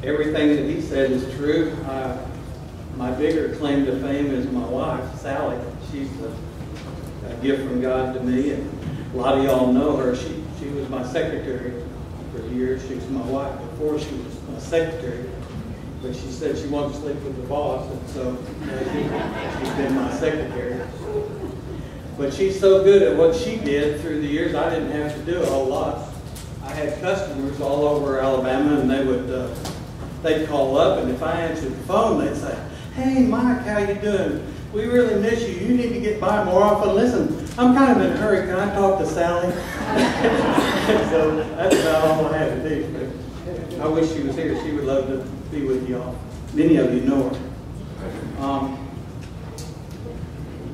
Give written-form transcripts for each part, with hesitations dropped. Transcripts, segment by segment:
everything that he said is true. My bigger claim to fame is my wife, Sally. She's a gift from God to me, and a lot of y'all know her. She was my secretary for years. She was my wife before she was my secretary. But she said she wanted to sleep with the boss, and so she's been my secretary. But she's so good at what she did through the years, I didn't have to do a whole lot. I had customers all over Alabama, and they'd call up, and if I answered the phone, they'd say, "Hey, Mike, how you doing? We really miss you. You need to get by more often. Listen, I'm kind of in a hurry. Can I talk to Sally?" So that's about all I had to do. But I wish she was here. She would love to be with y'all. Many of you know her.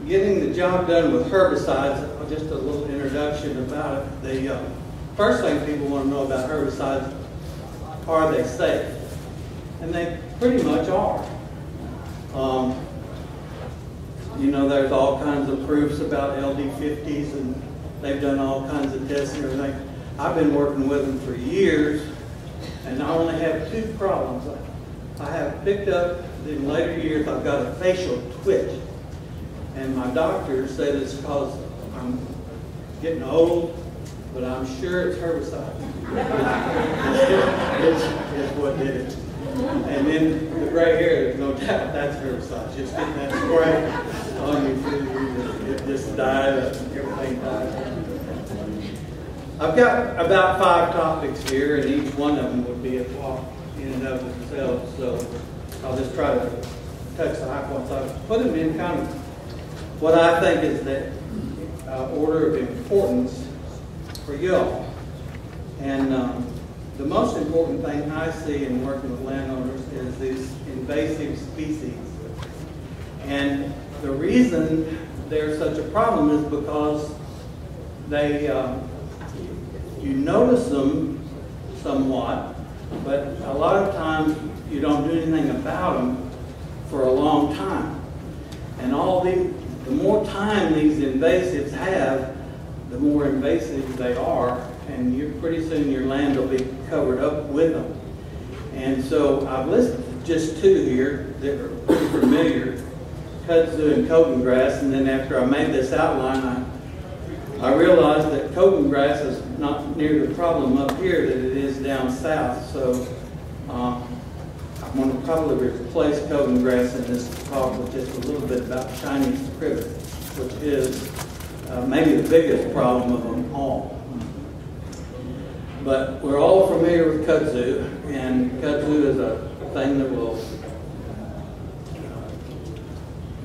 Getting the job done with herbicides, just a little introduction about it. The first thing people want to know about herbicides, are they safe? And they pretty much are. You know, there's all kinds of proofs about LD50s, and they've done all kinds of tests and everything. I've been working with them for years, and I only have two problems. I have picked up, in later years, I've got a facial twitch. And my doctor said it's because I'm getting old, but I'm sure it's herbicide. it's what did it. And then the gray hair, there's no doubt that's herbicide. Just getting that spray on your food, it just died, everything died. I've got about 5 topics here, and each one of them would be a talk in and of themselves. So I'll just try to touch the high points. I'll put them in kind of what I think is the order of importance for y'all. And the most important thing I see in working with landowners is these invasive species. And the reason they're such a problem is because they, you notice them somewhat, but a lot of times you don't do anything about them for a long time. And the more time these invasives have, the more invasive they are, and pretty soon your land will be covered up with them. And so I've listed just 2 here that are pretty familiar, kudzu and Coton grass, and then after I made this outline, I realized that Coton grass is not near the problem up here that it is down south. So I'm going to probably replace Coton grass in this talk with just a little bit about Chinese privet, which is maybe the biggest problem of them all. But we're all familiar with kudzu, and kudzu is a thing that will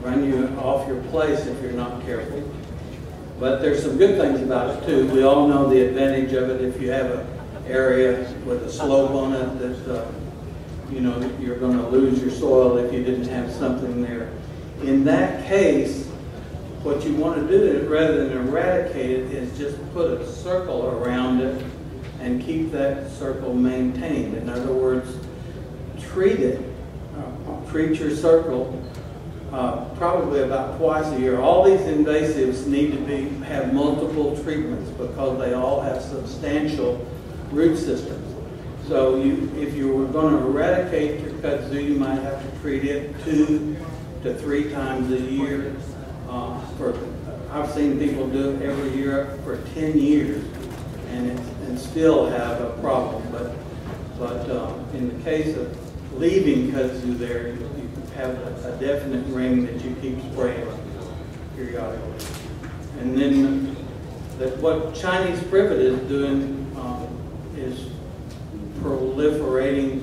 run you off your place if you're not careful. But there's some good things about it too. We all know the advantage of it if you have an area with a slope on it that you know you're going to lose your soil if you didn't have something there. In that case, what you want to do rather than eradicate it is just put a circle around it and keep that circle maintained. In other words, treat it, treat your circle probably about twice a year. All these invasives need to have multiple treatments because they all have substantial root systems. So if you were going to eradicate your kudzu, you might have to treat it 2 to 3 times a year. I've seen people do it every year for 10 years and still have a problem. But in the case of leaving kudzu there, you have a definite ring that you keep spraying periodically. And then what Chinese privet is doing is proliferating,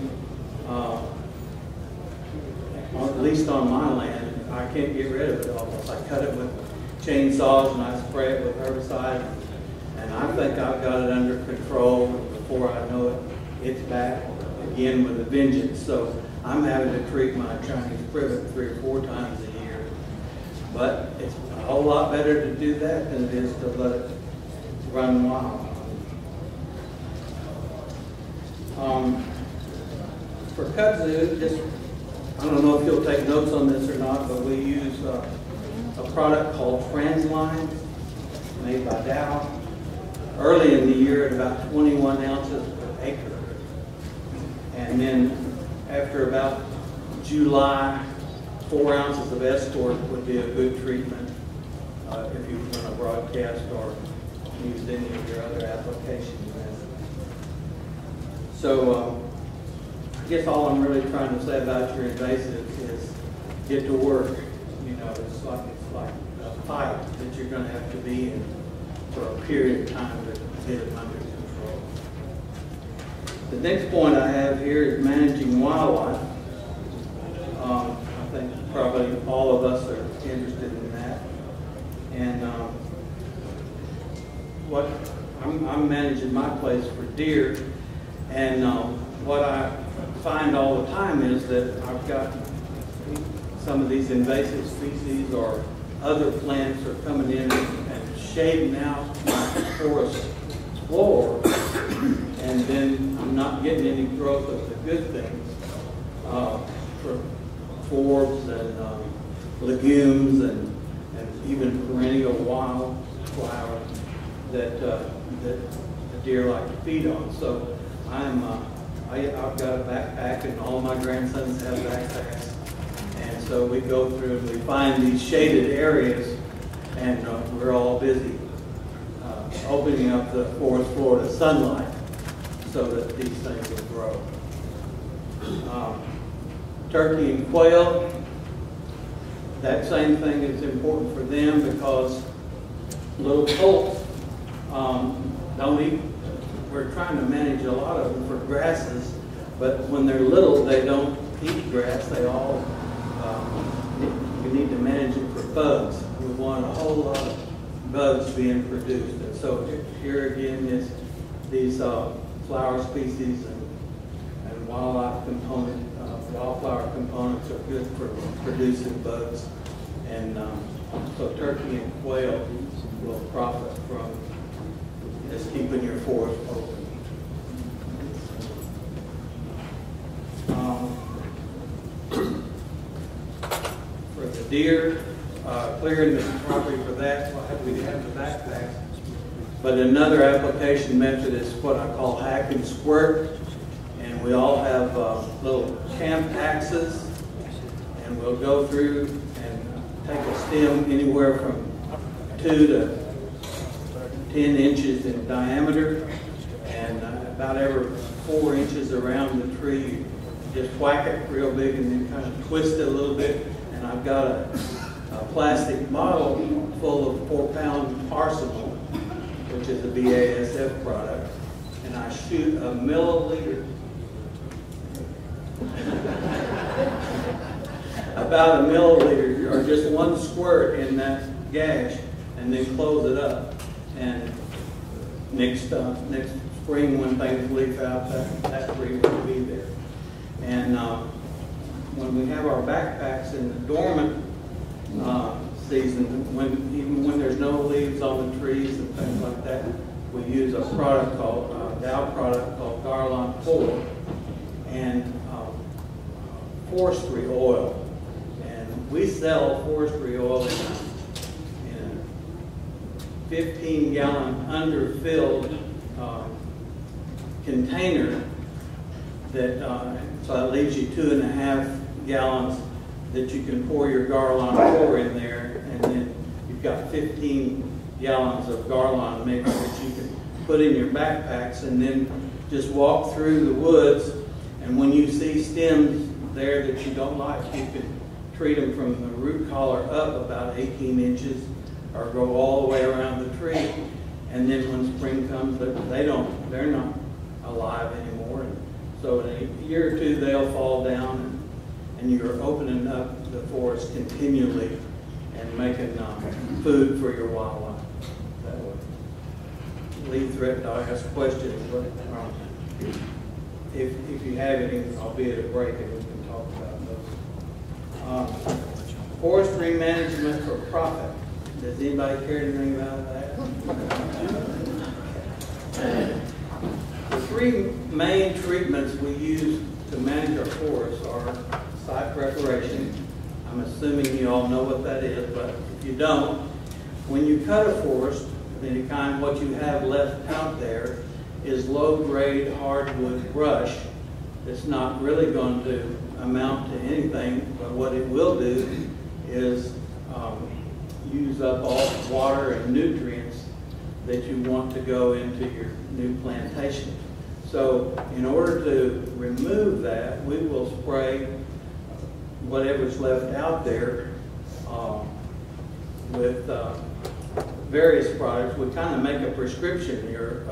at least on my land. I can't get rid of it almost. I cut it with chainsaws and I spray it with herbicide, and I think I've got it under control. Before I know it, it's back again with a vengeance. So I'm having to treat my Chinese privet 3 or 4 times a year. But it's a whole lot better to do that than it is to let it run wild. For kudzu, I don't know if you'll take notes on this or not, but we use a product called Transline, made by Dow. Early in the year at about 21 ounces per acre. And then after about July, 4 ounces of Escort would be a good treatment if you were going to broadcast or use any of your other applications. So I guess all I'm really trying to say about your invasive is get to work. You know, it's like a fight that you're going to have to be in for a period of time to get it under control. The next point I have here is managing wildlife. I think probably all of us are interested in that. And I'm managing my place for deer, and what I find all the time is that I've got some of these invasive species or other plants are coming in and shading out my forest floor, and then I'm not getting any growth of the good things for forbs and legumes and even perennial wildflowers that the deer like to feed on. So I've got a backpack, and all my grandsons have backpacks, and so we go through and we find these shaded areas, and we're all busy opening up the forest floor to sunlight so that these things will grow. Turkey and quail, that same thing is important for them because little colts don't eat. We're trying to manage a lot of them for grasses, but when they're little, they don't eat grass. They all, we need to manage it for bugs. We want a whole lot of bugs being produced. And so here again is these flower species and wildlife component, wildflower components are good for producing bugs. And so turkey and quail will profit from just keeping your forest open. For the deer, clearing the property for that, we have the backpacks. But another application method is what I call hack and squirt. And we all have little camp axes, and we'll go through and take a stem anywhere from 2 to 10 inches in diameter, and about every 4 inches around the tree, just whack it real big and then kind of twist it a little bit. And I've got a plastic bottle full of 4-pound Arsenal, which is a BASF product, and I shoot a milliliter, about a milliliter, or just one squirt in that gash, and then close it up. And next spring, when things leaf out, that tree will be there. And when we have our backpacks in the dormant season, even when there's no leaves on the trees and things like that, we use a product called Dow product called Garland 4 and forestry oil. And we sell forestry oil in a 15-gallon underfilled container that so that leaves you 2.5 gallons that you can pour your Garland 4 in there, and then you've got 15 gallons of Garland mix that you can put in your backpacks, and then just walk through the woods, and when you see stems there that you don't like, you can treat them from the root collar up about 18 inches or go all the way around the tree, and then when spring comes, they're not alive anymore. And so in a year or two, they'll fall down, and you're opening up the forest continually and making food for your wildlife that way. Leave threat to ask questions, but if you have any, I'll be at a break and we can talk about those. Forestry management for profit. Does anybody care anything about that? The 3 main treatments we use to manage our forests are site preparation. I'm assuming you all know what that is, but if you don't, when you cut a forest, any kind, what you have left out there is low-grade hardwood brush it's not really going to amount to anything, but what it will do is use up all the water and nutrients that you want to go into your new plantation. So in order to remove that, we will spray whatever's left out there with various products. We kind of make a prescription here.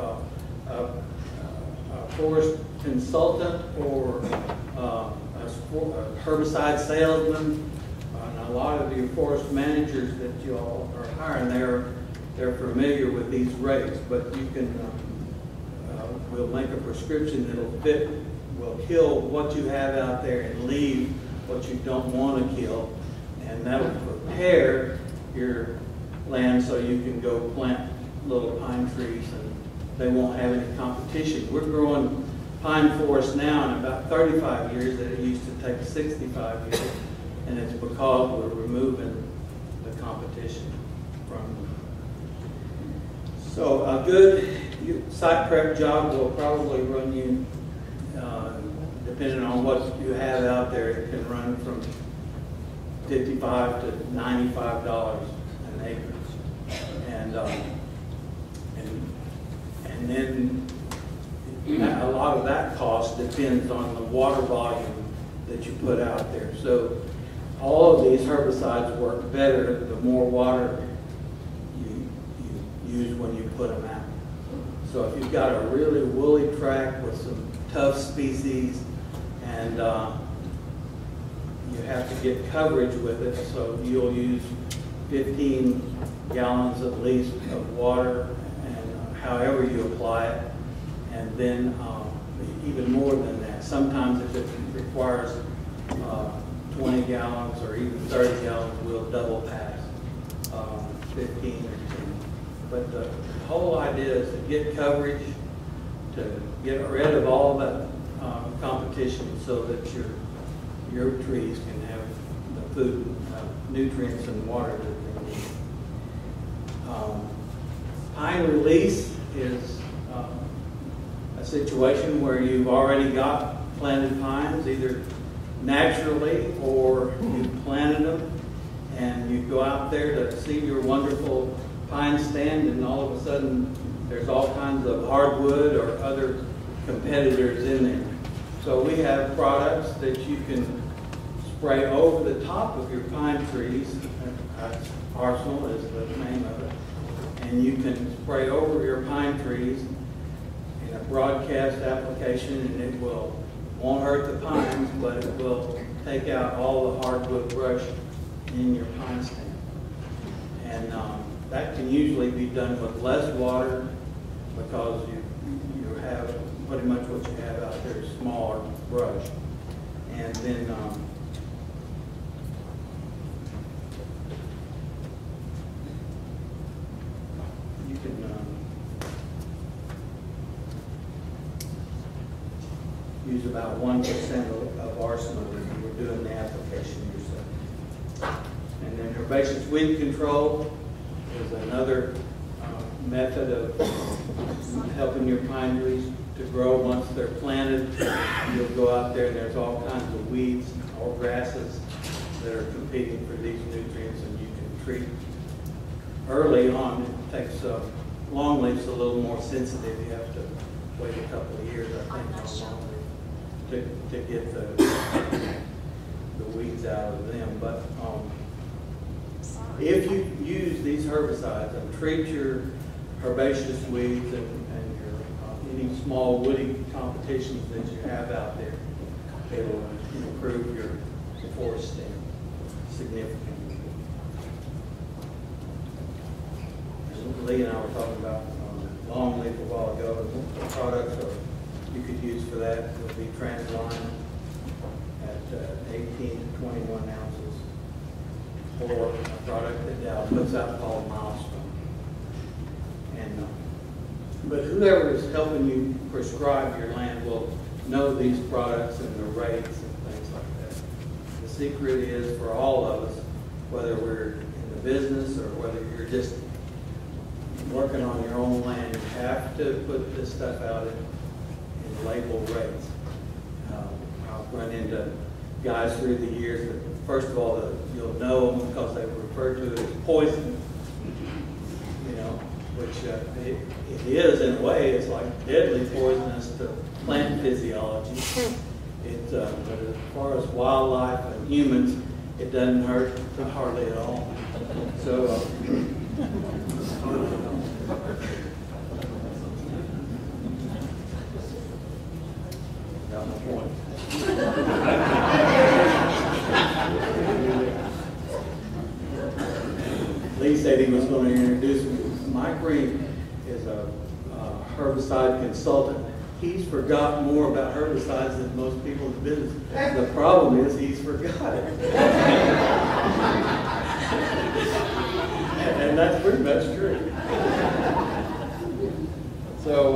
A forest consultant or a herbicide salesman, and a lot of your forest managers that you all are hiring, they're familiar with these rates, but you can, we'll make a prescription that'll fit, will kill what you have out there and leave what you don't want to kill, and that'll prepare your land so you can go plant little pine trees and they won't have any competition. We're growing pine forest now in about 35 years that it used to take 65 years, and it's because we're removing the competition from them. So a good site prep job will probably run you, depending on what you have out there, it can run from $55 to $95 an acre. And then a lot of that cost depends on the water volume that you put out there. So all of these herbicides work better the more water you use when you put them out. So if you've got a really woolly tract with some tough species and you have to get coverage with it, so you'll use 15 gallons at least of water, and however you apply it, and then even more than that. Sometimes if it requires 20 gallons or even 30 gallons, we'll double pass 15 or 10. But the whole idea is to get coverage, to get rid of all that competition so that your trees can have the food, nutrients and water that they need. Pine release is a situation where you've already got planted pines, either naturally or you planted them, and you go out there to see your wonderful pine stand, and all of a sudden there's all kinds of hardwood or other competitors in there. So we have products that you can spray over the top of your pine trees. Arsenal is the name of it. And you can spray over your pine trees in a broadcast application, and it won't hurt the pines, but it will take out all the hardwood brush in your pine stand. And that can usually be done with less water because you have pretty much what you have out there is smaller brush. And then you can use about 1% of Arsenal if you were doing the application yourself. And then herbaceous weed control is another method of helping your pine trees to grow once they're planted. You'll go out there and there's all kinds of weeds or grasses that are competing for these nutrients, and you can treat early on. It takes longleaf's a little more sensitive. You have to wait a couple of years, I think, on longleaf to get the weeds out of them. But if you use these herbicides and treat your herbaceous weeds and any small woody competitions that you have out there, it'll improve your forest stand significantly. And Lee and I were talking about longleaf a while ago. The products you could use for that would be Transline at 18 to 21 ounces, or a product that Dow puts out called Milestone. And but whoever is helping you prescribe your land will know these products and the rates and things like that. The secret is for all of us, whether we're in the business or whether you're just working on your own land, you have to put this stuff out in label rates. I've run into guys through the years that, first of all, you'll know them because they refer to it as poison, you know, which it is in a way. It's like deadly poisonous to plant physiology. But as far as wildlife and humans, it doesn't hurt hardly at all. So, got my point. Lee said he was going to introduce me. Mike Green is a herbicide consultant. He's forgot more about herbicides than most people in business. The problem is he's forgot it. And that's pretty much true. So,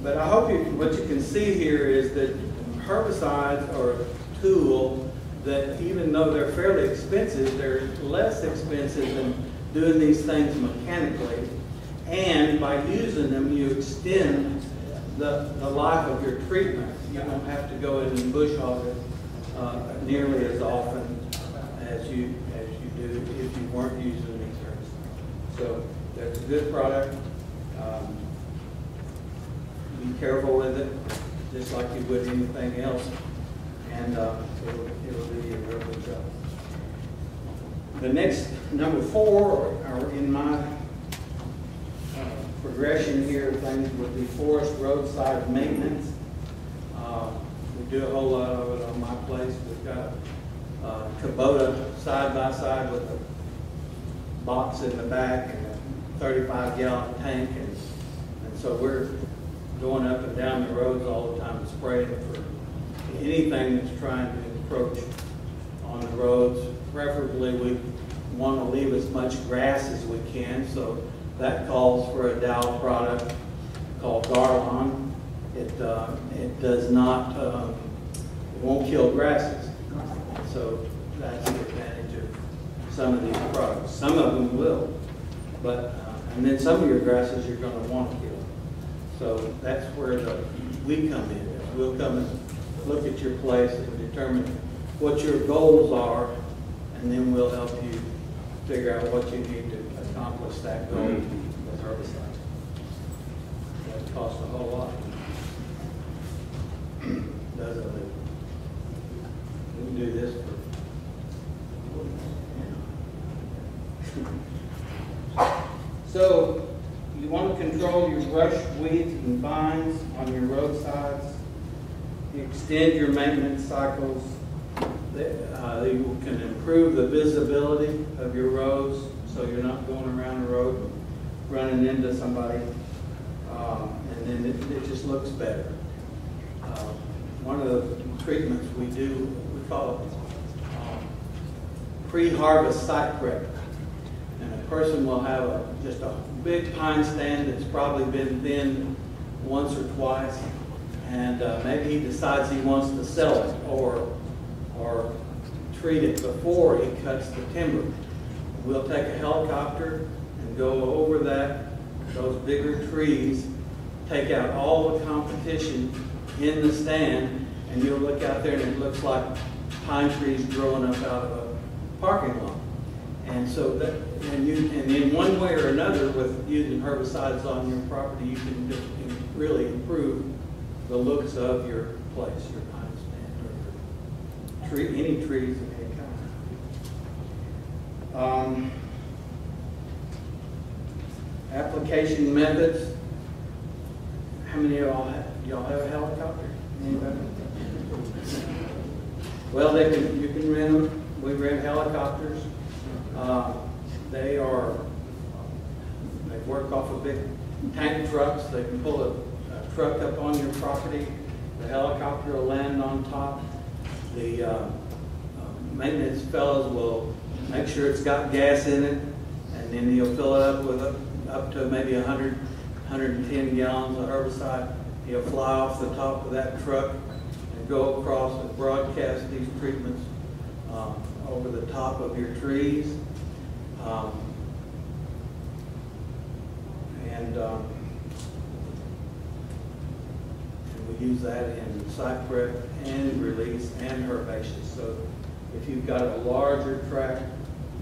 but I hope what you can see here is that herbicides are a tool that, even though they're fairly expensive, they're less expensive than doing these things mechanically. And by using them, you extend the life of your treatment. You don't have to go in and bush hog it nearly as often as you do if you weren't using these herbicides. So it's a good product. Be careful with it, just like you would anything else, and it'll do you a real good job. The next, number 4, are in my progression here of things would be forest roadside maintenance. We do a whole lot of it on my place. We've got a Kubota side-by-side with a box in the back and a 35-gallon tank, and so we're going up and down the roads all the time spraying for anything that's trying to encroach on the roads. Preferably, we want to leave as much grass as we can, so that calls for a Dow product called Garlon. It does not, it won't kill grasses. So that's the advantage of some of these products. Some of them will, but and then some of your grasses you're going to want to kill. So that's where we come in. We'll come and look at your place and determine what your goals are, and then we'll help you figure out what you need to accomplish that goal with herbicides. That costs a whole lot. Doesn't it? We can do this for. So you want to control your brush, weeds, and vines on your roadsides. You extend your maintenance cycles. You can improve the visibility of your roads, so you're not going around the road and running into somebody, and then it just looks better. One of the treatments we do, we call it pre-harvest site prep. And a person will have just a big pine stand that's probably been thinned once or twice, and maybe he decides he wants to sell it or treat it before he cuts the timber. We'll take a helicopter and go over those bigger trees, take out all the competition in the stand, and you'll look out there and it looks like pine trees growing up out of a parking lot. And so that, and in one way or another, with using herbicides on your property, you can just really improve the looks of your place, your pine stand, or your tree, any trees of any kind. Application methods. How many of y'all have a helicopter? Anybody? Well, you can rent them. We rent helicopters. They work off of big tank trucks. They can pull a truck up on your property. The helicopter will land on top. The maintenance fellows will make sure it's got gas in it, and then he'll fill it up with up to maybe 100, 110 gallons of herbicide. He'll fly off the top of that truck and go across and broadcast these treatments over the top of your trees. And we use that in site prep and release and herbaceous. So if you've got a larger tract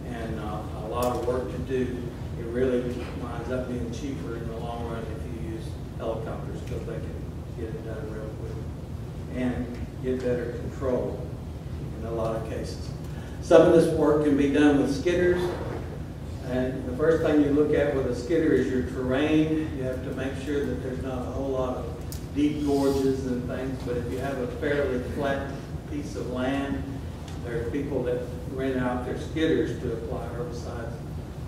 and a lot of work to do, it really winds up being cheaper in the long run if you use helicopters, because they can get it done real quick and get better control in a lot of cases. Some of this work can be done with skidders, and the first thing you look at with a skidder is your terrain. You have to make sure that there's not a whole lot of deep gorges and things, but if you have a fairly flat piece of land, there are people that rent out their skidders to apply herbicides.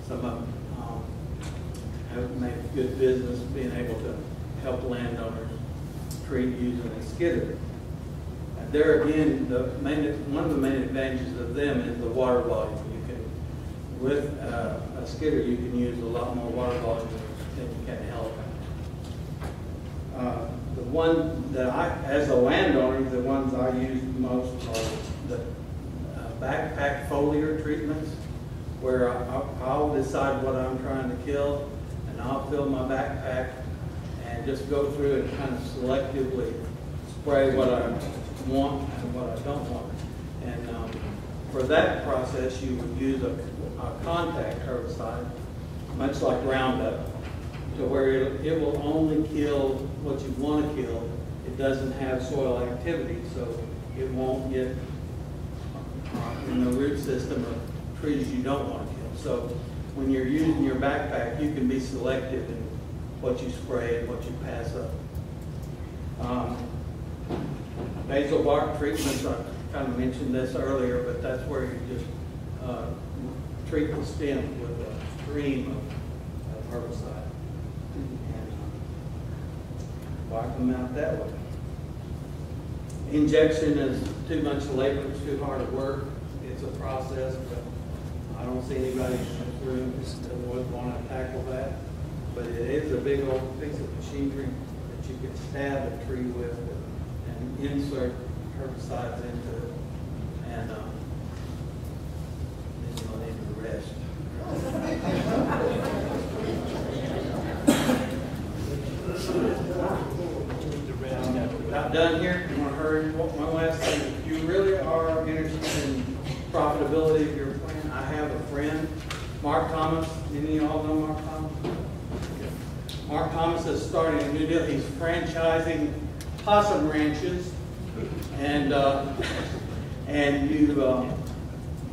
Some of them have made good business being able to help landowners treat using a skidder. And there again, one of the main advantages of them is the water volume. With a skidder, you can use a lot more water volume than you can a helicopter. The one that as a landowner, the ones I use most are the backpack foliar treatments, where I'll decide what I'm trying to kill, and I'll fill my backpack and just go through and kind of selectively spray what I want and what I don't want. And for that process, you would use a contact herbicide, much like Roundup, to where it will only kill what you want to kill. It doesn't have soil activity, so it won't get in the root system of trees you don't want to kill. So when you're using your backpack, you can be selective in what you spray and what you pass up. Basal bark treatments, I kind of mentioned this earlier, but that's where you just treat the stem with a stream of herbicide and wipe them out that way. Injection is too much labor, it's too hard to work. It's a process, but I don't see anybody in this room that would want to tackle that. But it is a big old piece of machinery that you can stab a tree with and insert herbicides into it. And then you'll need the rest. About done here. You want to hurry? One last thing. If you really are interested in profitability of your plant, I have a friend, Mark Thomas. Any of y'all know Mark Thomas? Mark Thomas is starting a new deal. He's franchising possum ranches, and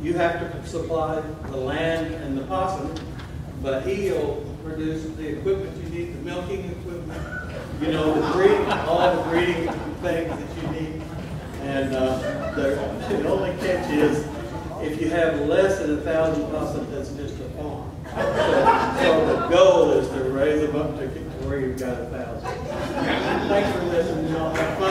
you have to supply the land and the possum, but he'll produce the equipment you need, the milking equipment, you know, the breeding, all the breeding things that you need. And the only catch is if you have less than 1,000 possums, that's just a farm. So the goal is to raise them up to where you've got 1,000. Thanks for listening. Y'all have fun.